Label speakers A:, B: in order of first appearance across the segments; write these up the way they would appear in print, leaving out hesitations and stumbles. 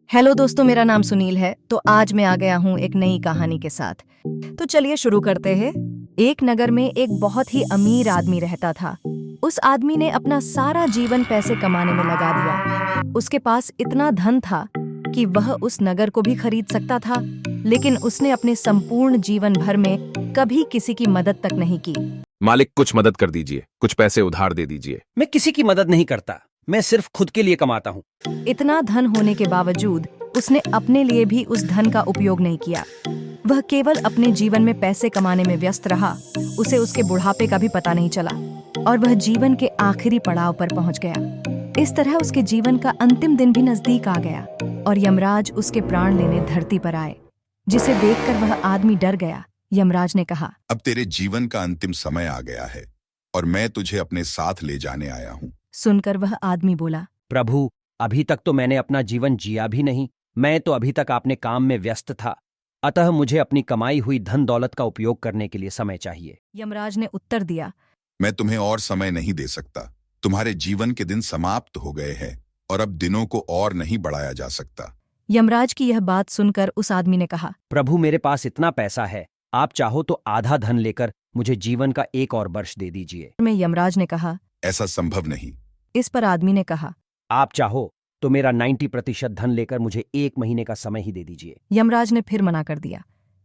A: Hello दोस्तों, मेरा नाम सुनील है। तो आज मैं आ गया हूँ एक नई कहानी के साथ। तो चलिए शुरू करते हैं। एक नगर में एक बहुत ही अमीर आदमी रहता था। उस आदमी ने अपना सारा जीवन पैसे कमाने में लगा दिया। उसके पास इतना धन था कि वह उस नगर को भी खरीद सकता था, लेकिन उसने अपने संपूर्ण जीवन भर में कभी किसी की मदद तक नहीं की।
B: मालिक, कुछ मदद कर दीजिए, कुछ पैसे उधार दे दीजिए।
C: मैं किसी की मदद नहीं करता, मैं सिर्फ खुद के लिए कमाता हूँ।
A: इतना धन होने के बावजूद उसने अपने लिए भी उस धन का उपयोग नहीं किया। वह केवल अपने जीवन में पैसे कमाने में व्यस्त रहा। उसे उसके बुढ़ापे का भी पता नहीं चला और वह जीवन के आखिरी पड़ाव पर पहुंच गया। इस तरह उसके जीवन का अंतिम दिन भी नजदीक आ गया और यमराज उसके प्राण लेने धरती पर आए, जिसे देखकर वह आदमी डर गया। यमराज ने कहा,
D: अब तेरे जीवन का अंतिम समय आ गया है और मैं तुझे अपने साथ ले जाने आया हूँ।
A: सुनकर वह आदमी बोला,
C: प्रभु, अभी तक तो मैंने अपना जीवन जिया भी नहीं। मैं तो अभी तक अपने काम में व्यस्त था, अतः मुझे अपनी कमाई हुई धन दौलत का उपयोग करने के लिए समय चाहिए।
A: यमराज ने उत्तर दिया,
D: मैं तुम्हें और समय नहीं दे सकता। तुम्हारे जीवन के दिन समाप्त हो गए हैं और अब दिनों को और नहीं बढ़ाया जा सकता।
A: यमराज की यह बात सुनकर उस आदमी ने कहा,
C: प्रभु, मेरे पास इतना पैसा है, आप चाहो तो आधा धन लेकर मुझे जीवन का एक और वर्ष दे दीजिए।
A: में यमराज ने कहा,
D: ऐसा संभव नहीं।
A: इस पर आदमी ने कहा,
C: आप चाहो तो मेरा 90% धन लेकर मुझे 1 महीने का समय ही दे दीजिए।
A: यमराज ने फिर मना कर दिया।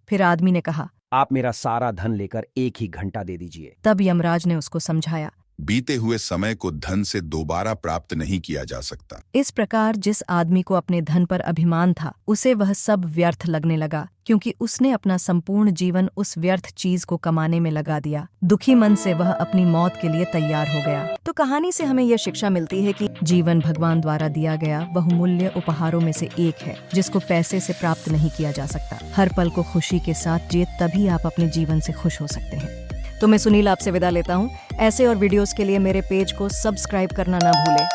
A: फिर आदमी ने कहा,
C: आप मेरा सारा धन लेकर 1 ही घंटा दे दीजिए।
A: तब यमराज ने उसको समझाया,
D: बीते हुए समय को धन से दोबारा प्राप्त नहीं किया जा सकता।
A: इस प्रकार जिस आदमी को अपने धन पर अभिमान था, उसे वह सब व्यर्थ लगने लगा, क्योंकि उसने अपना संपूर्ण जीवन उस व्यर्थ चीज को कमाने में लगा दिया। दुखी मन से वह अपनी मौत के लिए तैयार हो गया। तो कहानी से हमें यह शिक्षा मिलती है कि जीवन भगवान द्वारा दिया गया बहुमूल्य उपहारों में से एक है, जिसको पैसे से प्राप्त नहीं किया जा सकता। हर पल को खुशी के साथ जिए, तभी आप अपने जीवन से खुश हो सकते हैं। तो मैं सुनील आपसे विदा लेता हूँ। ऐसे और वीडियोस के लिए मेरे पेज को सब्सक्राइब करना ना भूलें।